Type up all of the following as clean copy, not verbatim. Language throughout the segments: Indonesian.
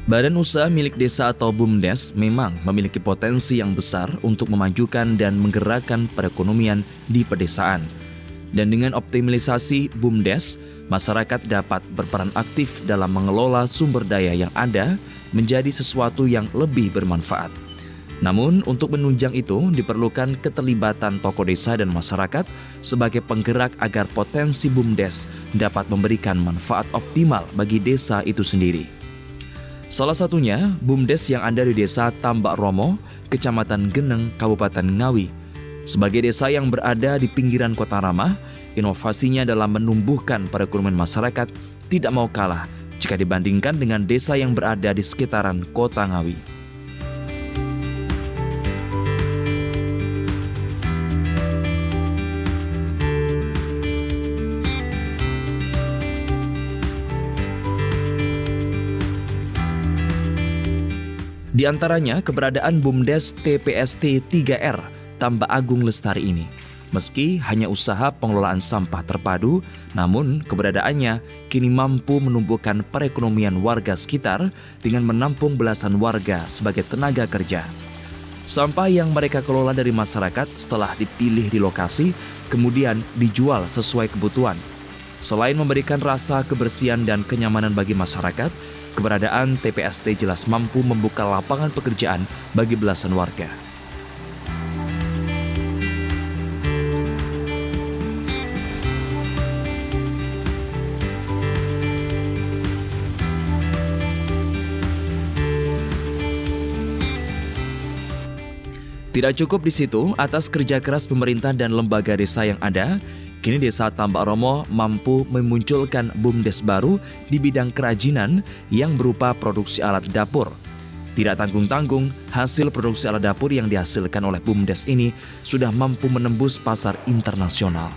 Badan usaha milik desa atau BUMDes memang memiliki potensi yang besar untuk memajukan dan menggerakkan perekonomian di pedesaan. Dan dengan optimalisasi BUMDes, masyarakat dapat berperan aktif dalam mengelola sumber daya yang ada menjadi sesuatu yang lebih bermanfaat. Namun, untuk menunjang itu diperlukan keterlibatan tokoh desa dan masyarakat sebagai penggerak agar potensi BUMDes dapat memberikan manfaat optimal bagi desa itu sendiri. Salah satunya BUMDes yang ada di Desa Tambak Romo, Kecamatan Geneng, Kabupaten Ngawi. Sebagai desa yang berada di pinggiran Kota Ramah, inovasinya dalam menumbuhkan perekonomian masyarakat tidak mau kalah jika dibandingkan dengan desa yang berada di sekitaran Kota Ngawi. Di antaranya keberadaan BUMDes TPST 3R Tambak Agung Lestari ini. Meski hanya usaha pengelolaan sampah terpadu, namun keberadaannya kini mampu menumbuhkan perekonomian warga sekitar dengan menampung belasan warga sebagai tenaga kerja. Sampah yang mereka kelola dari masyarakat setelah dipilih di lokasi, kemudian dijual sesuai kebutuhan. Selain memberikan rasa kebersihan dan kenyamanan bagi masyarakat, keberadaan TPST jelas mampu membuka lapangan pekerjaan bagi belasan warga. Tidak cukup di situ, atas kerja keras pemerintah dan lembaga desa yang ada, kini Desa Tambak Romo mampu memunculkan BUMDes baru di bidang kerajinan yang berupa produksi alat dapur. Tidak tanggung-tanggung, hasil produksi alat dapur yang dihasilkan oleh BUMDes ini sudah mampu menembus pasar internasional.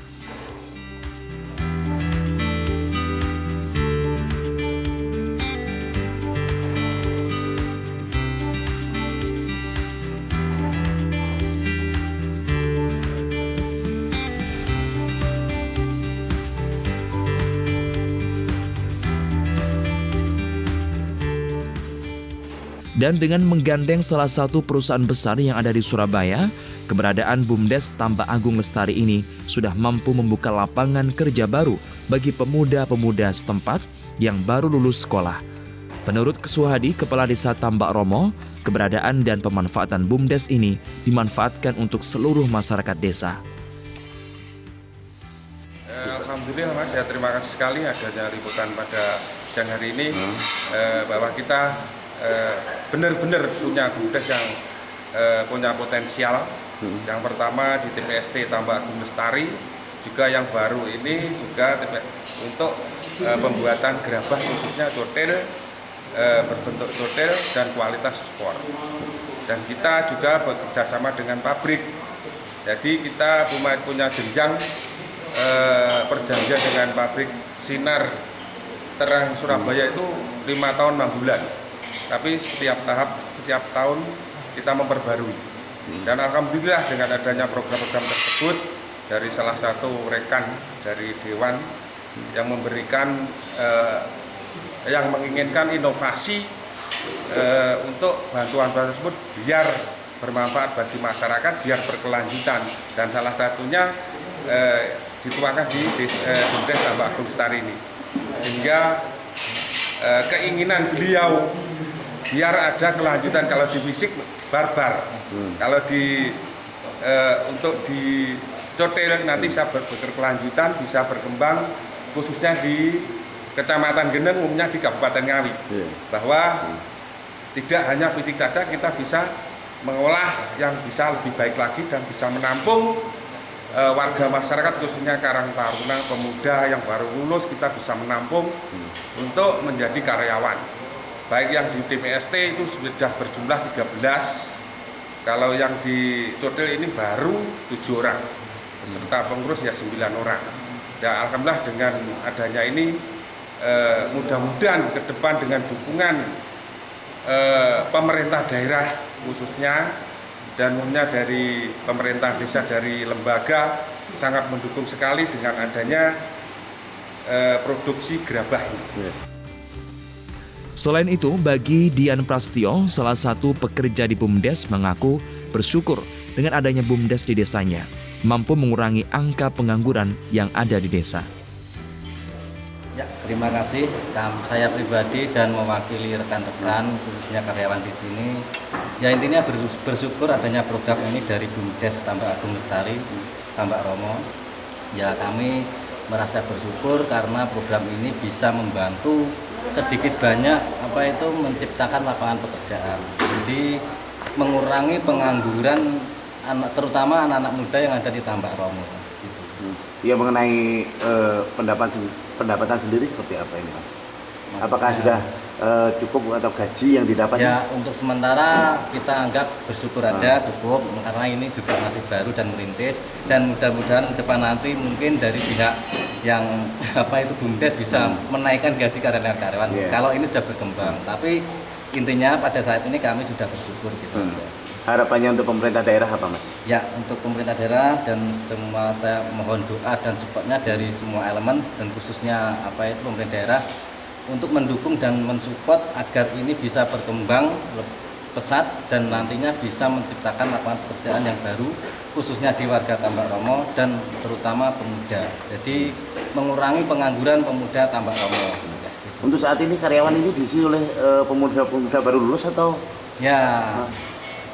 Dan dengan menggandeng salah satu perusahaan besar yang ada di Surabaya, keberadaan BUMDes Tambak Agung Lestari ini sudah mampu membuka lapangan kerja baru bagi pemuda-pemuda setempat yang baru lulus sekolah. Menurut Kesuhadi, Kepala Desa Tambak Romo, keberadaan dan pemanfaatan BUMDes ini dimanfaatkan untuk seluruh masyarakat desa. Alhamdulillah Mas, saya terima kasih sekali adanya liputan pada siang hari ini bahwa kita benar-benar punya BUMDes yang punya potensial. Yang pertama di TPST Tambak Agung Lestari, juga yang baru ini juga untuk pembuatan gerabah khususnya cotil berbentuk cotil dan kualitas sport. Dan kita juga bekerjasama dengan pabrik. Jadi kita punya jenjang perjanjian dengan pabrik Sinar Terang Surabaya itu 5 tahun 6 bulan. Tapi setiap tahun kita memperbarui. Dan alhamdulillah dengan adanya program-program tersebut dari salah satu rekan dari Dewan yang memberikan yang menginginkan inovasi untuk bantuan tersebut biar bermanfaat bagi masyarakat, biar berkelanjutan, dan salah satunya dituangkan di BUMDes Tambak Agung Lestari ini, sehingga keinginan beliau biar ada kelanjutan. Kalau di fisik barbar, kalau untuk di cotil nanti bisa berkelanjutan, bisa berkembang, khususnya di Kecamatan Geneng, umumnya di Kabupaten Ngawi, bahwa tidak hanya fisik saja, kita bisa mengolah yang bisa lebih baik lagi dan bisa menampung warga masyarakat, khususnya Karang Taruna, pemuda yang baru lulus, kita bisa menampung untuk menjadi karyawan. Baik yang di TPST itu sudah berjumlah 13, kalau yang di cotil ini baru 7 orang, serta pengurus ya 9 orang. Ya alhamdulillah dengan adanya ini mudah-mudahan ke depan dengan dukungan pemerintah daerah khususnya dan umumnya dari pemerintah desa, dari lembaga sangat mendukung sekali dengan adanya produksi gerabah ini. Selain itu, bagi Dian Prastio, salah satu pekerja di BUMDes mengaku bersyukur dengan adanya BUMDes di desanya, mampu mengurangi angka pengangguran yang ada di desa. Ya, terima kasih. Saya pribadi dan mewakili rekan-rekan, khususnya karyawan di sini. Ya, intinya bersyukur adanya program ini dari BUMDes Tambak Agung Lestari, Tambak Romo. Ya, kami merasa bersyukur karena program ini bisa membantu sedikit banyak menciptakan lapangan pekerjaan. Jadi mengurangi pengangguran terutama anak-anak muda yang ada di Tambak Romo. Gitu. Ya, mengenai pendapatan sendiri seperti apa ini, Mas? Apakah sudah cukup atau gaji yang didapat? Ya, untuk sementara kita anggap bersyukur ada cukup karena ini juga masih baru dan merintis, dan mudah-mudahan ke depan nanti mungkin dari pihak yang BUMDes bisa menaikkan gaji karyawan-karyawan. Kalau ini sudah berkembang, tapi intinya pada saat ini kami sudah bersyukur gitu. Harapannya untuk pemerintah daerah apa, Mas? Ya, untuk pemerintah daerah dan semua saya mohon doa dan supportnya dari semua elemen dan khususnya pemerintah daerah untuk mendukung dan mensupport agar ini bisa berkembang pesat dan nantinya bisa menciptakan lapangan pekerjaan yang baru khususnya di warga Tambak Romo dan terutama pemuda. Jadi mengurangi pengangguran pemuda Tambak Romo. Ya, gitu. Untuk saat ini karyawan ini diisi oleh pemuda-pemuda baru lulus atau? Ya,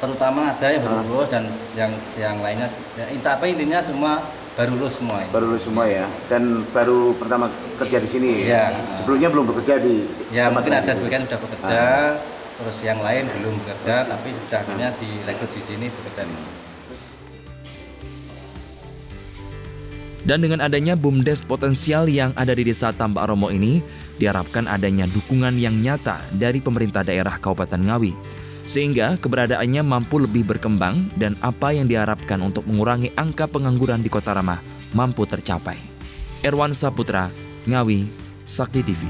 terutama ada yang baru lulus dan yang lainnya. Ya, intinya semua baru lulus semua. Baru lulus semua ya, dan baru pertama kerja di sini. Ya. Sebelumnya belum bekerja di. Ya, mungkin ada sebagian sudah bekerja, terus yang lain belum bekerja, tapi sudah akhirnya direkrut di sini bekerja di sini. Dan dengan adanya BUMDes potensial yang ada di Desa Tambak Romo ini, diharapkan adanya dukungan yang nyata dari pemerintah daerah Kabupaten Ngawi, sehingga keberadaannya mampu lebih berkembang dan apa yang diharapkan untuk mengurangi angka pengangguran di Kota Ramah mampu tercapai. Erwan Saputra, Ngawi, Sakti TV.